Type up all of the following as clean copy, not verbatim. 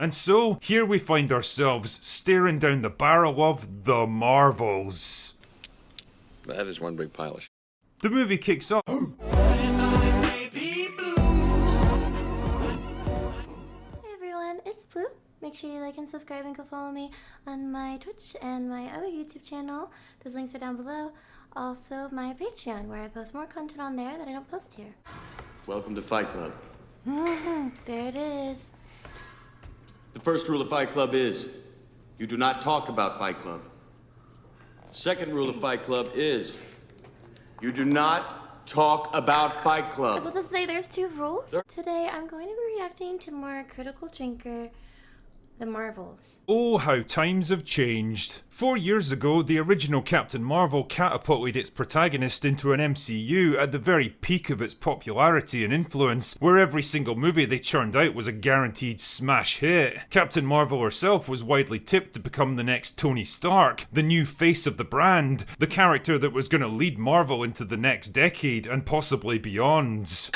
And so, here we find ourselves staring down the barrel of The Marvels. That is one big pile of shit. The movie kicks off. Hey everyone, it's Blue. Make sure you like and subscribe and go follow me on my Twitch and my other YouTube channel. Those links are down below. Also my Patreon, where I post more content on there that I don't post here. Welcome to Fight Club. There it is. The first rule of Fight Club is you do not talk about Fight Club. The second rule of Fight Club is you do not talk about Fight I was Club. supposed to say there's two rules. Today I'm going to be reacting to more Critical Drinker, The Marvels. Oh, how times have changed. 4 years ago, the original Captain Marvel catapulted its protagonist into an MCU at the very peak of its popularity and influence, where every single movie they churned out was a guaranteed smash hit. Captain Marvel herself was widely tipped to become the next Tony Stark, the new face of the brand, the character that was going to lead Marvel into the next decade and possibly beyond.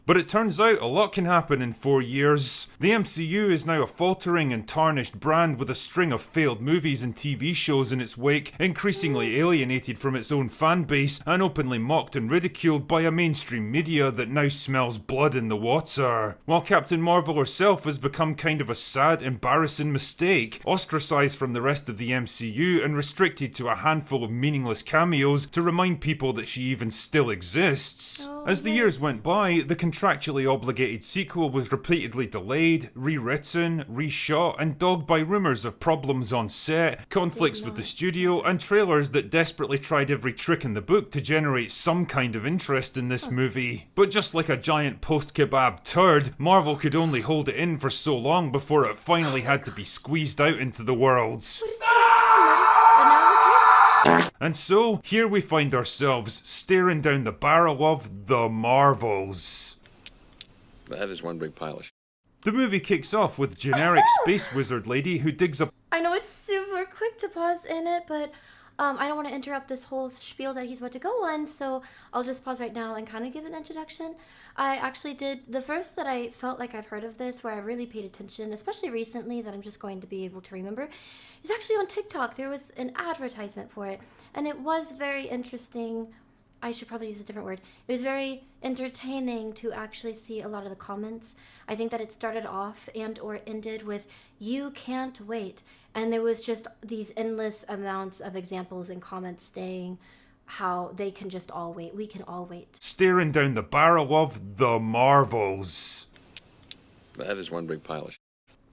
But it turns out a lot can happen in 4 years. The MCU is now a faltering and tarnished brand with a string of failed movies and TV shows in its wake, increasingly alienated from its own fan base and openly mocked and ridiculed by a mainstream media that now smells blood in the water. While Captain Marvel herself has become kind of a sad, embarrassing mistake, ostracised from the rest of the MCU and restricted to a handful of meaningless cameos to remind people that she even still exists. As the years went by, the contractually obligated sequel was repeatedly delayed, rewritten, reshot, and dogged by rumours of problems on set, conflicts with the studio, and trailers that desperately tried every trick in the book to generate some kind of interest in this movie. But just like a giant post-kebab turd, Marvel could only hold it in for so long before it finally had to be squeezed out into the world. What is that? Analogy? And so, here we find ourselves staring down the barrel of The Marvels. That is one big pile of shit. The movie kicks off with generic space wizard lady who digs up. I know it's super quick to pause in it, but I don't want to interrupt this whole spiel that he's about to go on, so I'll just pause right now and kind of give an introduction. I actually did the first that I felt like I've heard of this, where I really paid attention, especially recently, that I'm just going to be able to remember, is actually on TikTok. There was an advertisement for it, and it was very interesting. I should probably use a different word. It was very entertaining to actually see a lot of the comments. I think that it started off and or ended with, "You can't wait." And there was just these endless amounts of examples and comments saying how they can just all wait. We can all wait. Staring down the barrel of The Marvels. That is one big pile of shit.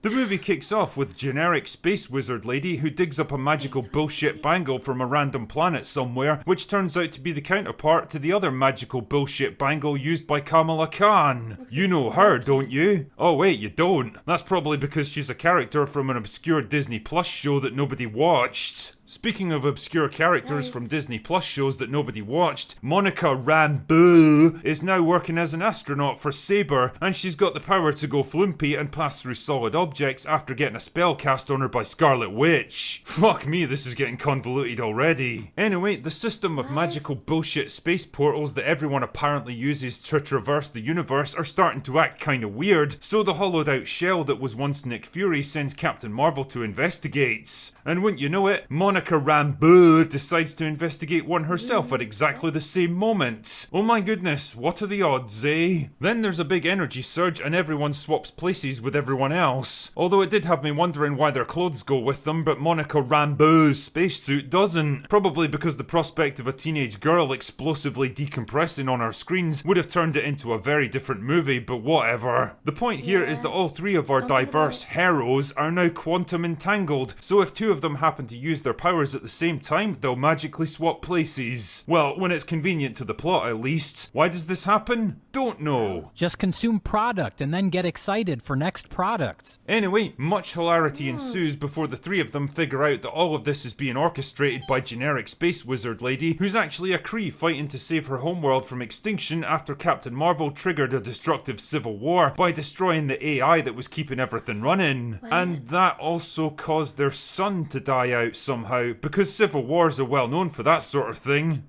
The movie kicks off with generic space wizard lady who digs up a magical bullshit bangle from a random planet somewhere, which turns out to be the counterpart to the other magical bullshit bangle used by Kamala Khan. You know her, don't you? Oh wait, you don't. That's probably because she's a character from an obscure Disney Plus show that nobody watched. Speaking of obscure characters from Disney Plus shows that nobody watched, Monica Rambeau is now working as an astronaut for Saber, and she's got the power to go flumpy and pass through solid objects after getting a spell cast on her by Scarlet Witch. Fuck me, this is getting convoluted already. Anyway, the system of magical bullshit space portals that everyone apparently uses to traverse the universe are starting to act kinda weird, so the hollowed out shell that was once Nick Fury sends Captain Marvel to investigate. And wouldn't you know it, Monica Rambeau decides to investigate one herself at exactly the same moment. Oh my goodness, what are the odds, eh? Then there's a big energy surge and everyone swaps places with everyone else. Although it did have me wondering why their clothes go with them, but Monica Rambeau's spacesuit doesn't. Probably because the prospect of a teenage girl explosively decompressing on our screens would have turned it into a very different movie, but whatever. The point here is that all three of our diverse heroes are now quantum entangled, so if two of them happen to use their powers at the same time, they'll magically swap places. Well, when it's convenient to the plot at least. Why does this happen? Don't know. Just consume product and then get excited for next product. Anyway, much hilarity ensues before the three of them figure out that all of this is being orchestrated by generic space wizard lady, who's actually a Kree fighting to save her homeworld from extinction after Captain Marvel triggered a destructive civil war by destroying the AI that was keeping everything running. And that also caused their son to die out somehow, because civil wars are well known for that sort of thing.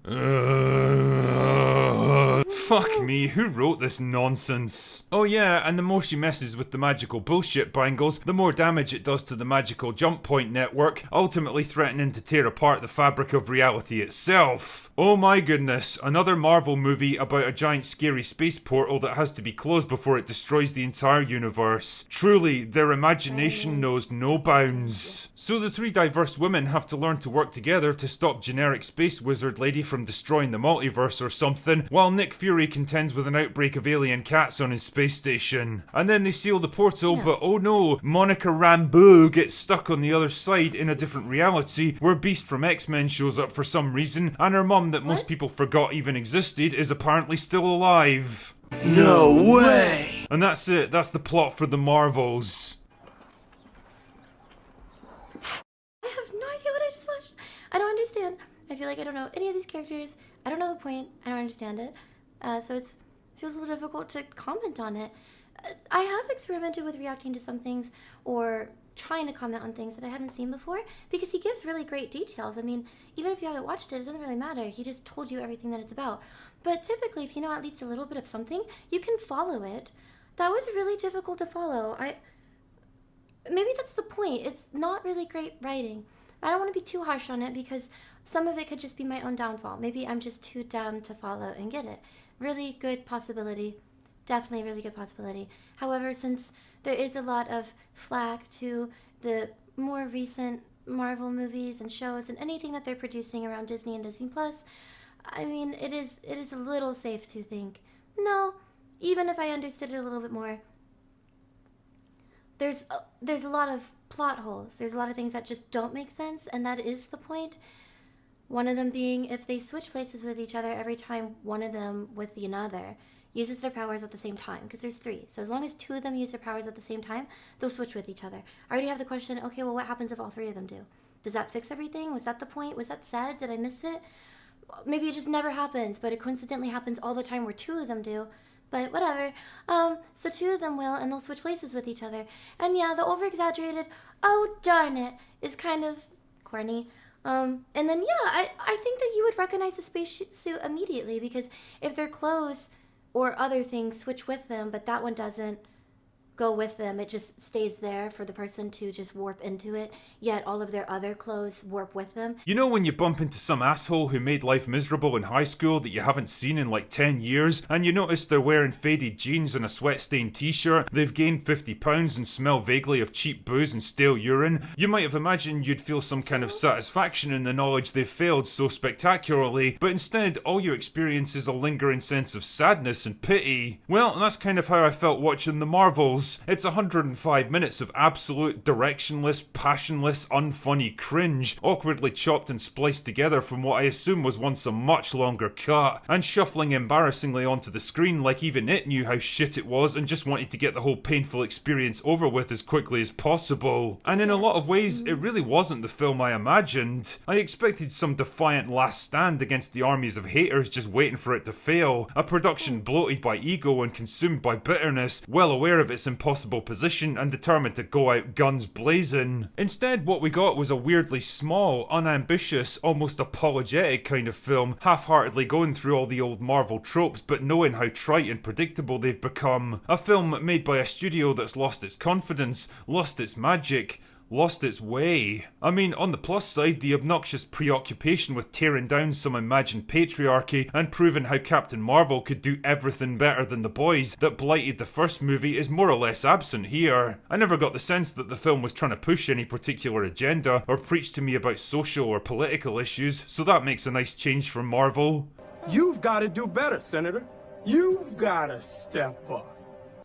Fuck me, who wrote this nonsense? Oh yeah, and the more she messes with the magical bullshit bangles, the more damage it does to the magical jump point network, ultimately threatening to tear apart the fabric of reality itself. Oh my goodness, another Marvel movie about a giant scary space portal that has to be closed before it destroys the entire universe. Truly, their imagination knows no bounds. So the three diverse women have to learn to work together to stop generic space wizard lady from destroying the multiverse or something, while Nick Fury contends with an outbreak of alien cats on his space station. And then they seal the portal, but oh no, Monica Rambeau gets stuck on the other side in a different reality where Beast from X-Men shows up for some reason, and her mum that most people forgot even existed is apparently still alive. No way! And that's it, that's the plot for the Marvels. I have no idea what I just watched. I don't understand. I feel like I don't know any of these characters. I don't know the point. I don't understand it. So it feels a little difficult to comment on it. I have experimented with reacting to some things or trying to comment on things that I haven't seen before because he gives really great details. I mean, even if you haven't watched it, it doesn't really matter. He just told you everything that it's about. But typically, if you know at least a little bit of something, you can follow it. That was really difficult to follow. Maybe that's the point. It's not really great writing. I don't want to be too harsh on it because some of it could just be my own downfall. Maybe I'm just too dumb to follow and get it. Really good possibility. Definitely really good possibility. However, since there is a lot of flack to the more recent Marvel movies and shows and anything that they're producing around Disney and Disney Plus, I mean, it is a little safe to think, no, even if I understood it a little bit more, there's a lot of plot holes. There's a lot of things that just don't make sense, and that is the point. One of them being if they switch places with each other every time one of them with the another uses their powers at the same time, because there's three. So as long as two of them use their powers at the same time, they'll switch with each other. I already have the question, okay, well, what happens if all three of them do? Does that fix everything? Was that the point? Was that said? Did I miss it? Maybe it just never happens, but it coincidentally happens all the time where two of them do. But whatever. So two of them will, and they'll switch places with each other. And yeah, the over-exaggerated, oh darn it, is kind of corny. And then yeah, I think that you would recognize the spacesuit immediately, because if their clothes or other things switch with them, but that one doesn't go with them, it just stays there for the person to just warp into it, yet all of their other clothes warp with them. You know when you bump into some asshole who made life miserable in high school that you haven't seen in like 10 years, and you notice they're wearing faded jeans and a sweat-stained t-shirt, they've gained 50 pounds and smell vaguely of cheap booze and stale urine? You might have imagined you'd feel some kind of satisfaction in the knowledge they've failed so spectacularly, but instead all you experience is a lingering sense of sadness and pity. Well, that's kind of how I felt watching the Marvels. It's 105 minutes of absolute directionless, passionless, unfunny cringe, awkwardly chopped and spliced together from what I assume was once a much longer cut, and shuffling embarrassingly onto the screen like even it knew how shit it was and just wanted to get the whole painful experience over with as quickly as possible. And in a lot of ways, it really wasn't the film I imagined. I expected some defiant last stand against the armies of haters just waiting for it to fail, a production bloated by ego and consumed by bitterness, well aware of its impossible position and determined to go out guns blazing. Instead, what we got was a weirdly small, unambitious, almost apologetic kind of film, half-heartedly going through all the old Marvel tropes but knowing how trite and predictable they've become. A film made by a studio that's lost its confidence, lost its magic, lost its way. I mean, on the plus side, the obnoxious preoccupation with tearing down some imagined patriarchy and proving how Captain Marvel could do everything better than the boys that blighted the first movie is more or less absent here. I never got the sense that the film was trying to push any particular agenda or preach to me about social or political issues, so that makes a nice change from Marvel. You've got to do better, Senator. You've got to step up.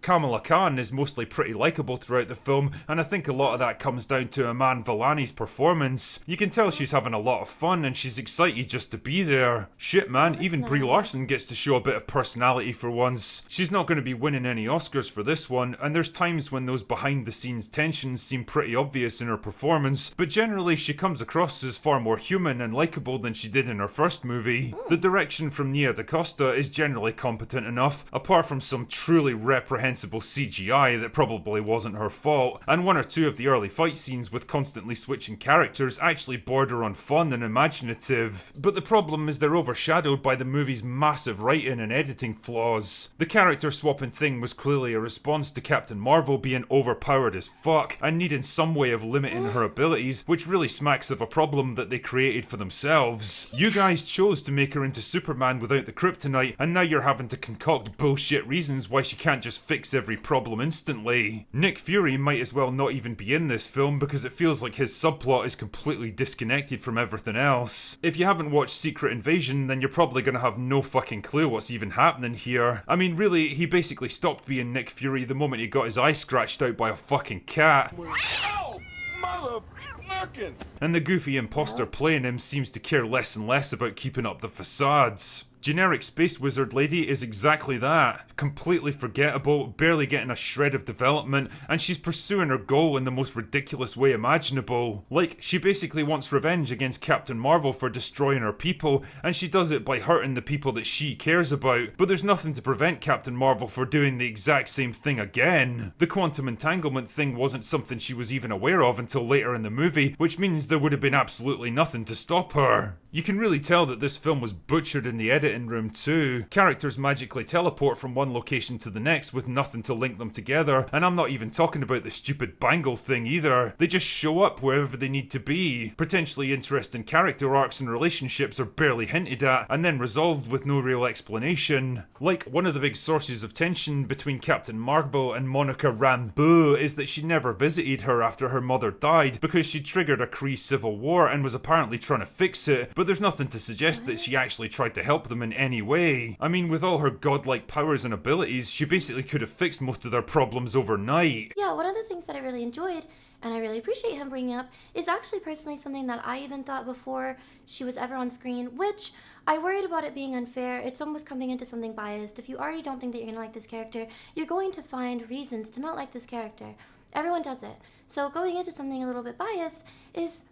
Kamala Khan is mostly pretty likeable throughout the film, and I think a lot of that comes down to Iman Vellani's performance. You can tell she's having a lot of fun and she's excited just to be there. Shit man, even Brie Larson gets to show a bit of personality for once. She's not going to be winning any Oscars for this one, and there's times when those behind the scenes tensions seem pretty obvious in her performance, but generally she comes across as far more human and likeable than she did in her first movie. The direction from Nia DaCosta is generally competent enough, apart from some truly reprehensible reprehensible CGI that probably wasn't her fault, and one or two of the early fight scenes with constantly switching characters actually border on fun and imaginative. But the problem is they're overshadowed by the movie's massive writing and editing flaws. The character swapping thing was clearly a response to Captain Marvel being overpowered as fuck and needing some way of limiting her abilities, which really smacks of a problem that they created for themselves. You guys chose to make her into Superman without the kryptonite, and now you're having to concoct bullshit reasons why she can't just fix every problem instantly. Nick Fury might as well not even be in this film because it feels like his subplot is completely disconnected from everything else. If you haven't watched Secret Invasion, then you're probably gonna have no fucking clue what's even happening here. I mean, really, he basically stopped being Nick Fury the moment he got his eye scratched out by a fucking cat. Oh, motherfucking! And the goofy imposter playing him seems to care less and less about keeping up the facades. Generic space wizard lady is exactly that. Completely forgettable, barely getting a shred of development, and she's pursuing her goal in the most ridiculous way imaginable. Like, she basically wants revenge against Captain Marvel for destroying her people, and she does it by hurting the people that she cares about. But there's nothing to prevent Captain Marvel from doing the exact same thing again. The quantum entanglement thing wasn't something she was even aware of until later in the movie, which means there would have been absolutely nothing to stop her. You can really tell that this film was butchered in the editing room too. Characters magically teleport from one location to the next with nothing to link them together, and I'm not even talking about the stupid bangle thing either. They just show up wherever they need to be. Potentially interesting character arcs and relationships are barely hinted at, and then resolved with no real explanation. Like, one of the big sources of tension between Captain Marvel and Monica Rambeau is that she never visited her after her mother died because she triggered a Kree civil war and was apparently trying to fix it, but there's nothing to suggest that she actually tried to help them in any way. I mean, with all her godlike powers and abilities, she basically could have fixed most of their problems overnight. Yeah, one of the things that I really enjoyed, and I really appreciate him bringing up, is actually personally something that I even thought before she was ever on screen, which I worried about it being unfair. It's almost coming into something biased. If you already don't think that you're going to like this character, you're going to find reasons to not like this character. Everyone does it. So going into something a little bit biased is,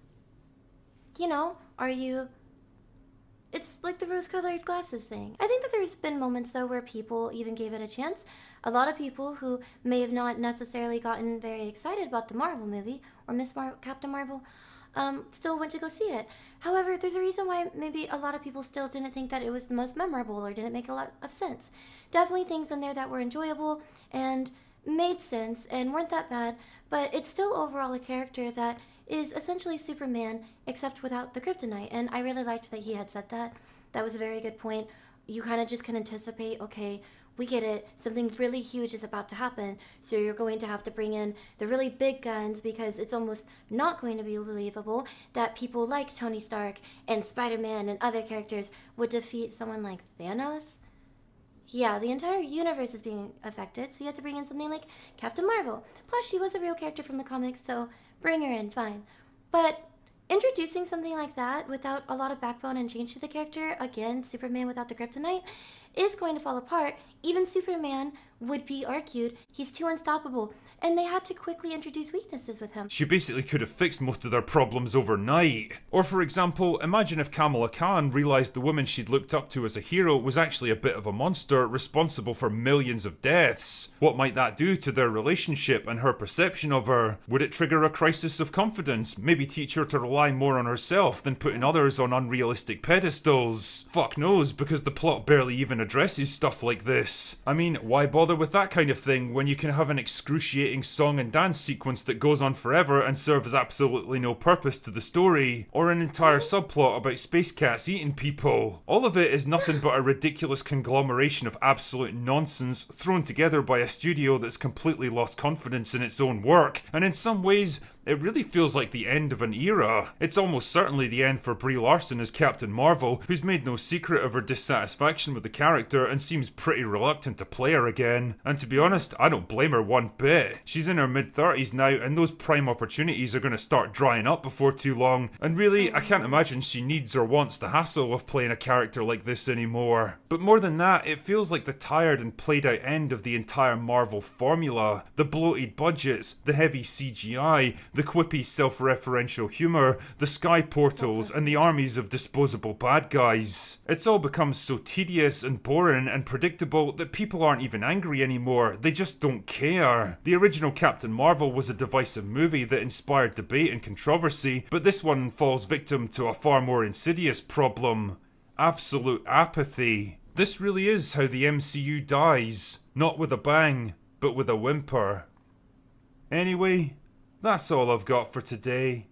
you know, it's like the rose-colored glasses thing. I think that there's been moments, though, where people even gave it a chance. A lot of people who may have not necessarily gotten very excited about the Marvel movie, or Captain Marvel, still went to go see it. However, there's a reason why maybe a lot of people still didn't think that it was the most memorable or didn't make a lot of sense. Definitely things in there that were enjoyable and made sense and weren't that bad, but it's still overall a character that is essentially Superman, except without the kryptonite. And I really liked that he had said that. That was a very good point. You kind of just can anticipate, okay, we get it, something really huge is about to happen, so you're going to have to bring in the really big guns because it's almost not going to be believable that people like Tony Stark and Spider-Man and other characters would defeat someone like Thanos. Yeah, the entire universe is being affected, so you have to bring in something like Captain Marvel. Plus, she was a real character from the comics, so bring her in, fine. But introducing something like that without a lot of backbone and change to the character, again, Superman without the kryptonite, is going to fall apart. Even Superman would be argued he's too unstoppable, and they had to quickly introduce weaknesses with him. She basically could have fixed most of their problems overnight. Or for example, imagine if Kamala Khan realised the woman she'd looked up to as a hero was actually a bit of a monster responsible for millions of deaths. What might that do to their relationship and her perception of her? Would it trigger a crisis of confidence? Maybe teach her to rely more on herself than putting others on unrealistic pedestals? Fuck knows, because the plot barely even addresses stuff like this. I mean, why bother with that kind of thing when you can have an excruciating song and dance sequence that goes on forever and serves absolutely no purpose to the story, or an entire subplot about space cats eating people? All of it is nothing but a ridiculous conglomeration of absolute nonsense thrown together by a studio that's completely lost confidence in its own work, and in some ways it really feels like the end of an era. It's almost certainly the end for Brie Larson as Captain Marvel, who's made no secret of her dissatisfaction with the character and seems pretty reluctant to play her again. And to be honest, I don't blame her one bit. She's in her mid-30s now, and those prime opportunities are going to start drying up before too long, and really, I can't imagine she needs or wants the hassle of playing a character like this anymore. But more than that, it feels like the tired and played out end of the entire Marvel formula. The bloated budgets, the heavy CGI, the quippy self-referential humour, the sky portals, and the armies of disposable bad guys. It's all become so tedious and boring and predictable that people aren't even angry anymore, they just don't care. The original Captain Marvel was a divisive movie that inspired debate and controversy, but this one falls victim to a far more insidious problem: absolute apathy. This really is how the MCU dies. Not with a bang, but with a whimper. Anyway, that's all I've got for today.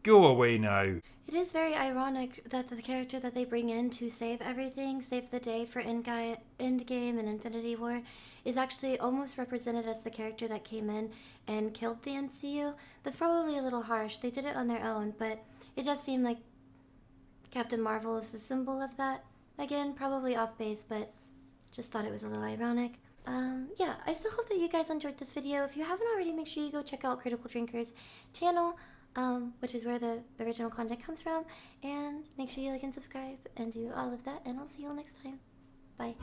Go away now. It is very ironic that the character that they bring in to save everything, save the day for Endgame and Infinity War, is actually almost represented as the character that came in and killed the MCU. That's probably a little harsh. They did it on their own, but it does seem like Captain Marvel is the symbol of that. Again, probably off base, but just thought it was a little ironic. Yeah, I still hope that you guys enjoyed this video. If you haven't already, make sure you go check out Critical Drinker's channel, which is where the original content comes from. And make sure you like and subscribe and do all of that. And I'll see you all next time. Bye.